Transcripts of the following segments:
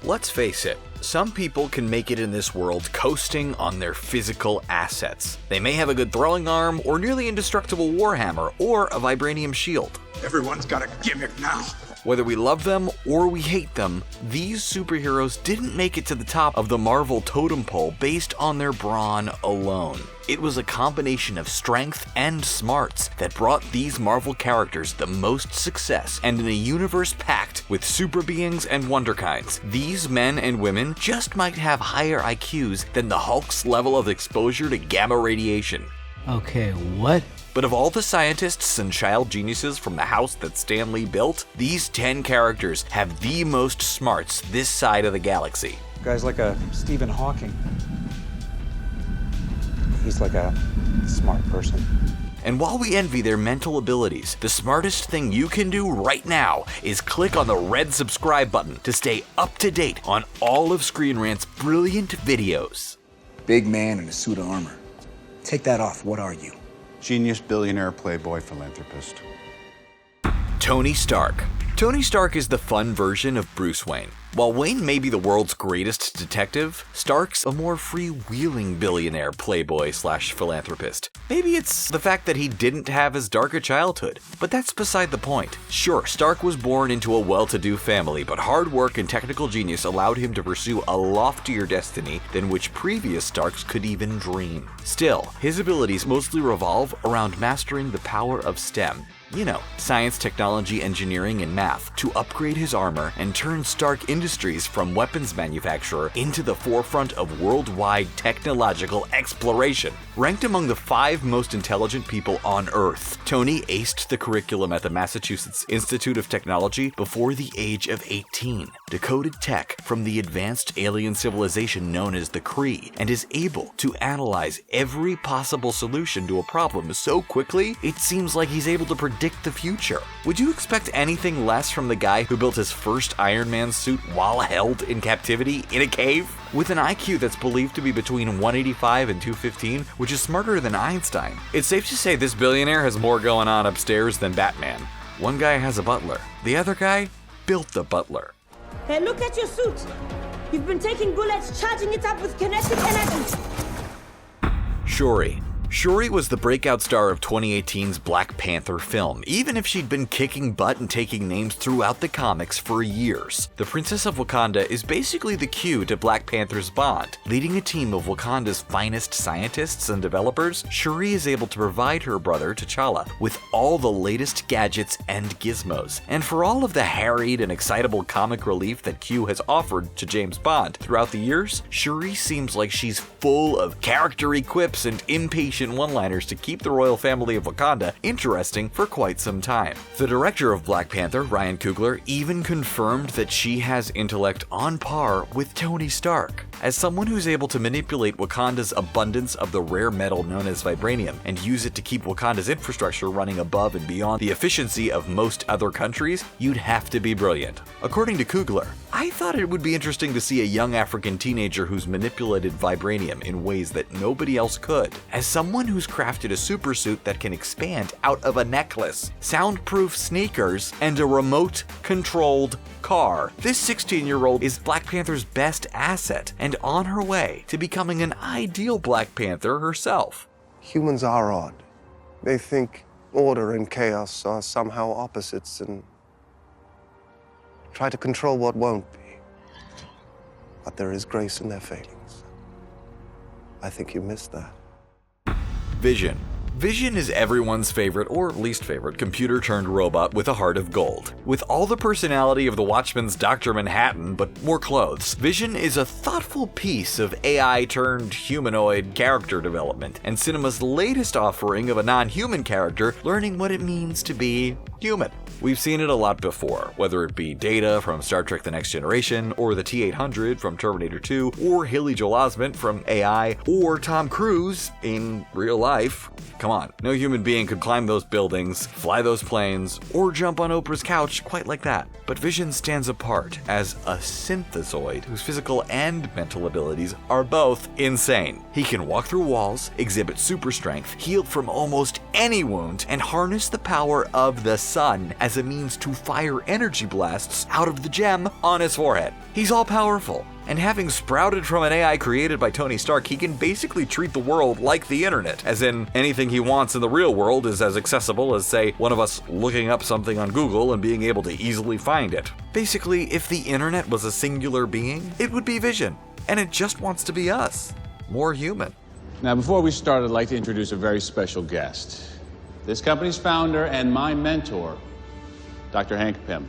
Let's face it, some people can make it in this world coasting on their physical assets. They may have a good throwing arm, or nearly indestructible warhammer, or a vibranium shield. Everyone's got a gimmick now. Whether we love them or we hate them, these superheroes didn't make it to the top of the Marvel totem pole based on their brawn alone. It was a combination of strength and smarts that brought these Marvel characters the most success, and in a universe packed with super beings and wonderkinds, these men and women just might have higher IQs than the Hulk's level of exposure to gamma radiation. Okay, what? But of all the scientists and child geniuses from the house that Stan Lee built, these 10 characters have the most smarts this side of the galaxy. Guy's like a Stephen Hawking. He's like a smart person. And while we envy their mental abilities, the smartest thing you can do right now is click on the red subscribe button to stay up to date on all of ScreenRant's brilliant videos. Big man in a suit of armor. Take that off, what are you? Genius, billionaire, playboy, philanthropist. Tony Stark. Tony Stark is the fun version of Bruce Wayne. While Wayne may be the world's greatest detective, Stark's a more freewheeling billionaire playboy/philanthropist. Maybe it's the fact that he didn't have as dark a childhood, but that's beside the point. Sure, Stark was born into a well-to-do family, but hard work and technical genius allowed him to pursue a loftier destiny than which previous Starks could even dream. Still, his abilities mostly revolve around mastering the power of STEM. You know, science, technology, engineering, and math, to upgrade his armor and turn Stark Industries from weapons manufacturer into the forefront of worldwide technological exploration. Ranked among the 5 most intelligent people on Earth, Tony aced the curriculum at the Massachusetts Institute of Technology before the age of 18, decoded tech from the advanced alien civilization known as the Kree, and is able to analyze every possible solution to a problem so quickly, it seems like he's able to predict the future. Would you expect anything less from the guy who built his first Iron Man suit while held in captivity in a cave? With an IQ that's believed to be between 185 and 215, which is smarter than Einstein, it's safe to say this billionaire has more going on upstairs than Batman. One guy has a butler. The other guy built the butler. Hey, look at your suit. You've been taking bullets, charging it up with kinetic energy. Shuri. Shuri was the breakout star of 2018's Black Panther film, even if she'd been kicking butt and taking names throughout the comics for years. The Princess of Wakanda is basically the Q to Black Panther's Bond. Leading a team of Wakanda's finest scientists and developers, Shuri is able to provide her brother T'Challa with all the latest gadgets and gizmos. And for all of the harried and excitable comic relief that Q has offered to James Bond throughout the years, Shuri seems like she's full of character quips and impatient one-liners to keep the royal family of Wakanda interesting for quite some time. The director of Black Panther, Ryan Coogler, even confirmed that she has intellect on par with Tony Stark. As someone who's able to manipulate Wakanda's abundance of the rare metal known as vibranium and use it to keep Wakanda's infrastructure running above and beyond the efficiency of most other countries, you'd have to be brilliant. According to Coogler, I thought it would be interesting to see a young African teenager who's manipulated vibranium in ways that nobody else could. As someone who's crafted a supersuit that can expand out of a necklace, soundproof sneakers, and a remote-controlled car, this 16-year-old is Black Panther's best asset and on her way to becoming an ideal Black Panther herself. Humans are odd. They think order and chaos are somehow opposites and try to control what won't be. But there is grace in their failings. I think you missed that. Vision. Vision is everyone's favorite or least favorite computer-turned-robot with a heart of gold. With all the personality of the Watchmen's Dr. Manhattan, but more clothes, Vision is a thoughtful piece of AI-turned-humanoid character development, and cinema's latest offering of a non-human character learning what it means to be human. We've seen it a lot before, whether it be Data from Star Trek The Next Generation, or the T-800 from Terminator 2, or Haley Joel Osment from AI, or Tom Cruise in real life. Come on, no human being could climb those buildings, fly those planes, or jump on Oprah's couch quite like that. But Vision stands apart as a synthezoid whose physical and mental abilities are both insane. He can walk through walls, exhibit super strength, heal from almost any wound, and harness the power of the sun as as a means to fire energy blasts out of the gem on his forehead. He's all-powerful, and having sprouted from an AI created by Tony Stark, he can basically treat the world like the internet, as in anything he wants in the real world is as accessible as, say, one of us looking up something on Google and being able to easily find it. Basically, if the internet was a singular being, it would be Vision, and it just wants to be us, more human. Now, before we start, I'd like to introduce a very special guest. This company's founder and my mentor, Dr. Hank Pym.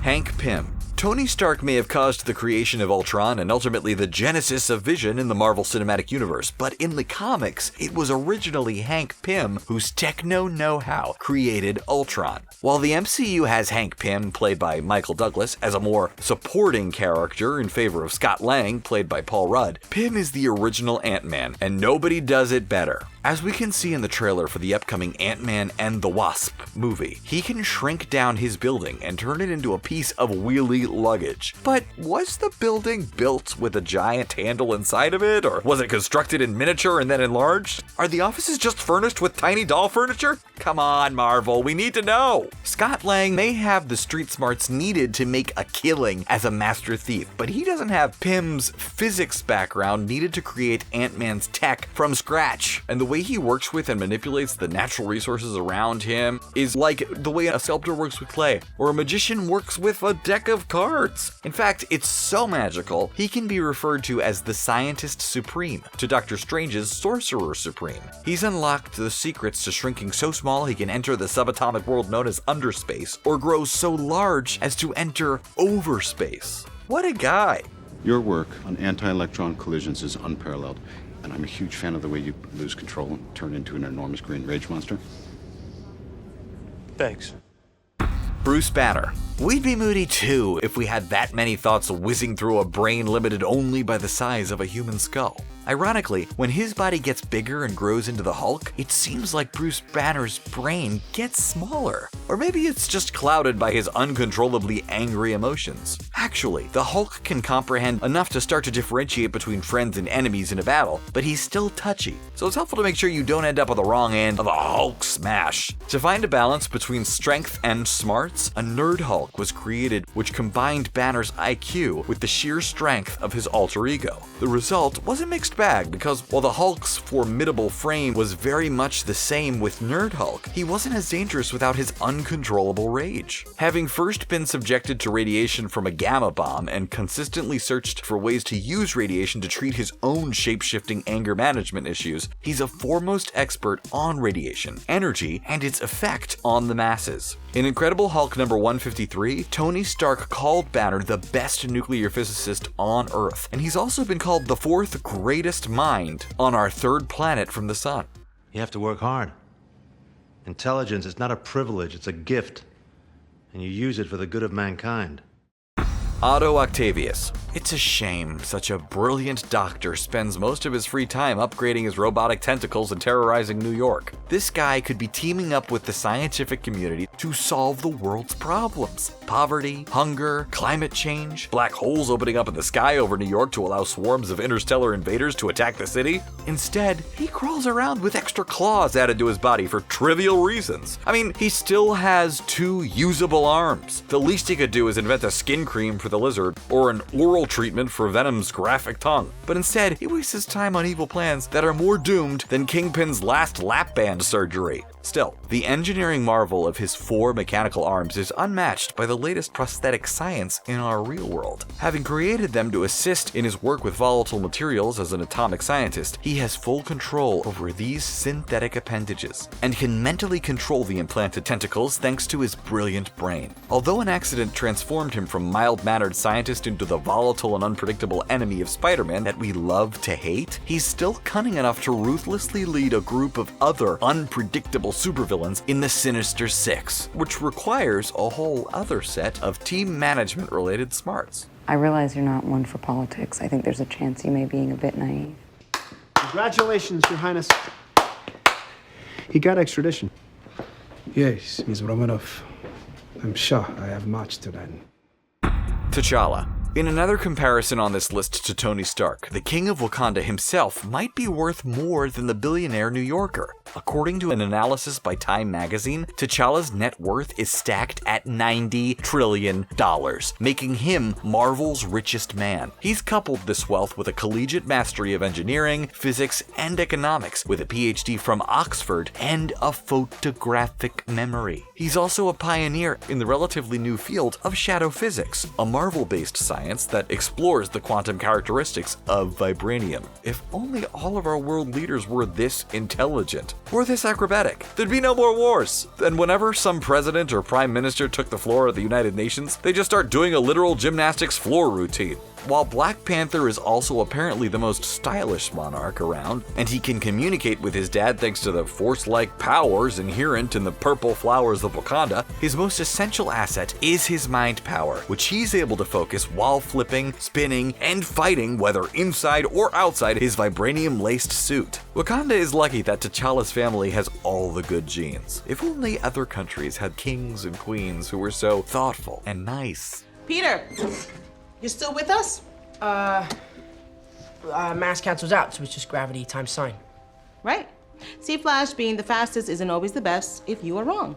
Hank Pym. Tony Stark may have caused the creation of Ultron and ultimately the genesis of Vision in the Marvel Cinematic Universe, but in the comics, it was originally Hank Pym whose techno know-how created Ultron. While the MCU has Hank Pym, played by Michael Douglas, as a more supporting character in favor of Scott Lang, played by Paul Rudd, Pym is the original Ant-Man, and nobody does it better. As we can see in the trailer for the upcoming Ant-Man and the Wasp movie, he can shrink down his building and turn it into a piece of wheelie luggage. But was the building built with a giant handle inside of it, or was it constructed in miniature and then enlarged? Are the offices just furnished with tiny doll furniture? Come on, Marvel, we need to know! Scott Lang may have the street smarts needed to make a killing as a master thief, but he doesn't have Pym's physics background needed to create Ant-Man's tech from scratch. And the way he works with and manipulates the natural resources around him is like the way a sculptor works with clay, or a magician works with a deck of cards. In fact, it's so magical, he can be referred to as the Scientist Supreme, to Doctor Strange's Sorcerer Supreme. He's unlocked the secrets to shrinking so small he can enter the subatomic world known as underspace, or grow so large as to enter overspace. What a guy! Your work on anti-electron collisions is unparalleled, and I'm a huge fan of the way you lose control and turn into an enormous green rage monster. Thanks. Bruce Banner. We'd be moody too if we had that many thoughts whizzing through a brain limited only by the size of a human skull. Ironically, when his body gets bigger and grows into the Hulk, it seems like Bruce Banner's brain gets smaller. Or maybe it's just clouded by his uncontrollably angry emotions. Actually, the Hulk can comprehend enough to start to differentiate between friends and enemies in a battle, but he's still touchy, so it's helpful to make sure you don't end up on the wrong end of a Hulk smash. To find a balance between strength and smarts, a Nerd Hulk was created which combined Banner's IQ with the sheer strength of his alter ego. The result was a mixed bag because while the Hulk's formidable frame was very much the same with Nerd Hulk, he wasn't as dangerous without his uncontrollable rage. Having first been subjected to radiation from a gamma bomb and consistently searched for ways to use radiation to treat his own shape-shifting anger management issues, he's a foremost expert on radiation, energy, and its effect on the masses. In Incredible Hulk number 153, Tony Stark called Banner the best nuclear physicist on Earth, and he's also been called the fourth greatest mind on our third planet from the sun. You have to work hard. Intelligence is not a privilege, it's a gift, and you use it for the good of mankind. Otto Octavius. It's a shame such a brilliant doctor spends most of his free time upgrading his robotic tentacles and terrorizing New York. This guy could be teaming up with the scientific community to solve the world's problems. Poverty, hunger, climate change, black holes opening up in the sky over New York to allow swarms of interstellar invaders to attack the city. Instead, he crawls around with extra claws added to his body for trivial reasons. I mean, he still has 2 usable arms. The least he could do is invent a skin cream for the lizard, or an oral treatment for Venom's graphic tongue. But instead, he wastes his time on evil plans that are more doomed than Kingpin's last lap band surgery. Still, the engineering marvel of his 4 mechanical arms is unmatched by the latest prosthetic science in our real world. Having created them to assist in his work with volatile materials as an atomic scientist, he has full control over these synthetic appendages, and can mentally control the implanted tentacles thanks to his brilliant brain. Although an accident transformed him from mild-mannered scientist into the volatile and unpredictable enemy of Spider-Man that we love to hate, he's still cunning enough to ruthlessly lead a group of other unpredictable supervillains in the Sinister Six, which requires a whole other set of team management-related smarts. I realize you're not one for politics. I think there's a chance you may be being a bit naive. Congratulations, Your Highness. He got extradition. Yes, Miss Romanov. I'm sure I have much to learn. T'Challa. In another comparison on this list to Tony Stark, the King of Wakanda himself might be worth more than the billionaire New Yorker. According to an analysis by Time magazine, T'Challa's net worth is stacked at $90 trillion, making him Marvel's richest man. He's coupled this wealth with a collegiate mastery of engineering, physics, and economics, with a PhD from Oxford and a photographic memory. He's also a pioneer in the relatively new field of shadow physics, a Marvel-based science that explores the quantum characteristics of vibranium. If only all of our world leaders were this intelligent, or this acrobatic, there'd be no more wars. And whenever some president or prime minister took the floor of the United Nations, they just start doing a literal gymnastics floor routine. While Black Panther is also apparently the most stylish monarch around, and he can communicate with his dad thanks to the force-like powers inherent in the purple flowers of Wakanda, his most essential asset is his mind power, which he's able to focus while flipping, spinning, and fighting whether inside or outside his vibranium-laced suit. Wakanda is lucky that T'Challa's family has all the good genes. If only other countries had kings and queens who were so thoughtful and nice. Peter! You still with us? Mass cancels out, so it's just gravity times sine. Right. See, Flash, being the fastest isn't always the best if you are wrong.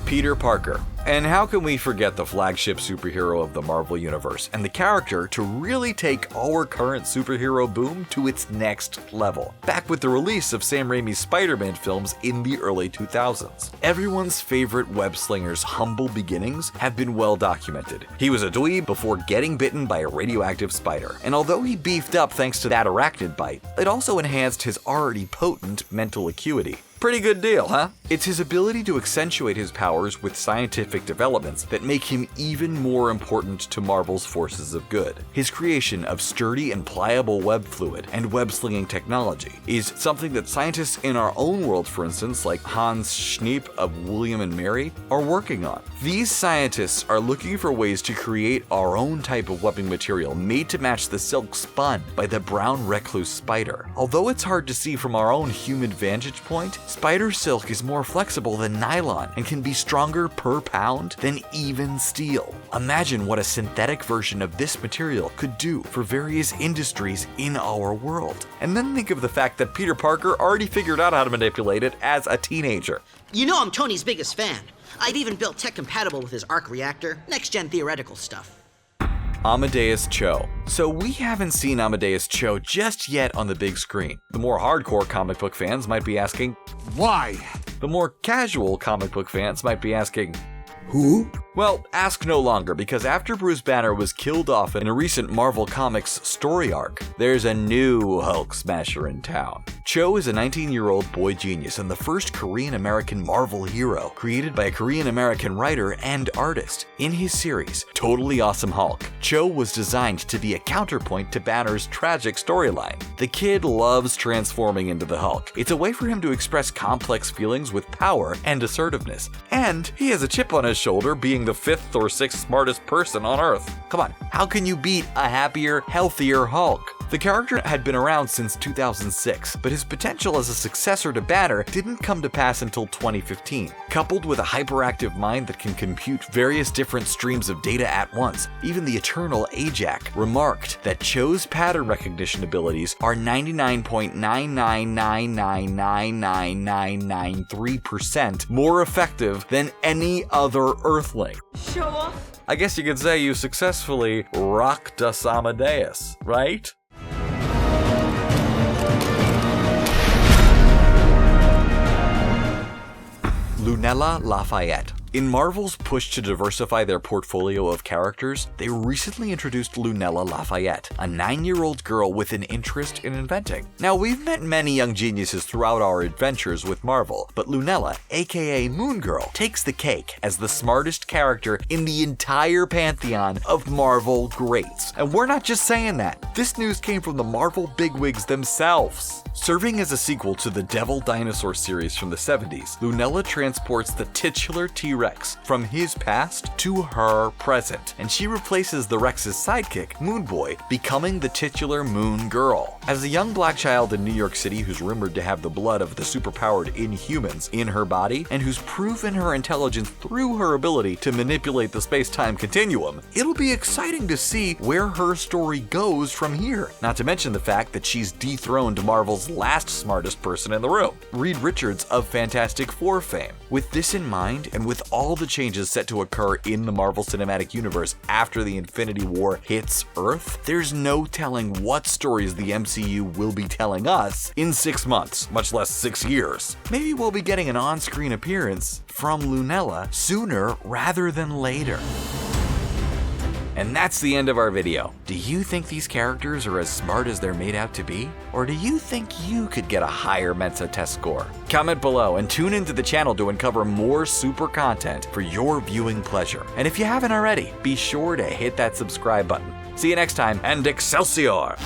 Peter Parker. And how can we forget the flagship superhero of the Marvel Universe, and the character to really take our current superhero boom to its next level, back with the release of Sam Raimi's Spider-Man films in the early 2000s. Everyone's favorite web-slinger's humble beginnings have been well documented. He was a dweeb before getting bitten by a radioactive spider, and although he beefed up thanks to that arachnid bite, it also enhanced his already potent mental acuity. Pretty good deal, huh? It's his ability to accentuate his powers with scientific developments that make him even more important to Marvel's forces of good. His creation of sturdy and pliable web fluid and web-slinging technology is something that scientists in our own world, for instance, like Hans Schneep of William and Mary, are working on. These scientists are looking for ways to create our own type of webbing material made to match the silk spun by the brown recluse spider. Although it's hard to see from our own human vantage point, spider silk is more flexible than nylon and can be stronger per pound than even steel. Imagine what a synthetic version of this material could do for various industries in our world. And then think of the fact that Peter Parker already figured out how to manipulate it as a teenager. You know I'm Tony's biggest fan. I've even built tech compatible with his arc reactor, next-gen theoretical stuff. Amadeus Cho. So we haven't seen Amadeus Cho just yet on the big screen. The more hardcore comic book fans might be asking, why? The more casual comic book fans might be asking, who? Well, ask no longer, because after Bruce Banner was killed off in a recent Marvel Comics story arc, there's a new Hulk smasher in town. Cho is a 19-year-old boy genius and the first Korean-American Marvel hero, created by a Korean-American writer and artist. In his series, Totally Awesome Hulk, Cho was designed to be a counterpoint to Banner's tragic storyline. The kid loves transforming into the Hulk. It's a way for him to express complex feelings with power and assertiveness. And he has a chip on his shoulder, being the 5th or 6th smartest person on Earth. Come on, how can you beat a happier, healthier Hulk? The character had been around since 2006, but his potential as a successor to Banner didn't come to pass until 2015. Coupled with a hyperactive mind that can compute various different streams of data at once, even the eternal Ajax remarked that Cho's pattern recognition abilities are 99.999999993% more effective than any other Earthling. Show off. I guess you could say you successfully rocked us Amadeus, right? Lunella Lafayette. In Marvel's push to diversify their portfolio of characters, they recently introduced Lunella Lafayette, a 9-year-old girl with an interest in inventing. Now, we've met many young geniuses throughout our adventures with Marvel, but Lunella, aka Moon Girl, takes the cake as the smartest character in the entire pantheon of Marvel greats. And we're not just saying that. This news came from the Marvel bigwigs themselves. Serving as a sequel to the Devil Dinosaur series from the 70s, Lunella transports the titular T-Rex from his past to her present, and she replaces the Rex's sidekick, Moon Boy, becoming the titular Moon Girl. As a young black child in New York City who's rumored to have the blood of the superpowered Inhumans in her body, and who's proven her intelligence through her ability to manipulate the space-time continuum, it'll be exciting to see where her story goes from here. Not to mention the fact that she's dethroned Marvel's Marvel's last smartest person in the room, Reed Richards of Fantastic Four fame. With this in mind, and with all the changes set to occur in the Marvel Cinematic Universe after the Infinity War hits Earth, there's no telling what stories the MCU will be telling us in 6 months, much less 6 years. Maybe we'll be getting an on-screen appearance from Lunella sooner rather than later. And that's the end of our video. Do you think these characters are as smart as they're made out to be? Or do you think you could get a higher Mensa test score? Comment below and tune into the channel to uncover more super content for your viewing pleasure. And if you haven't already, be sure to hit that subscribe button. See you next time, and Excelsior!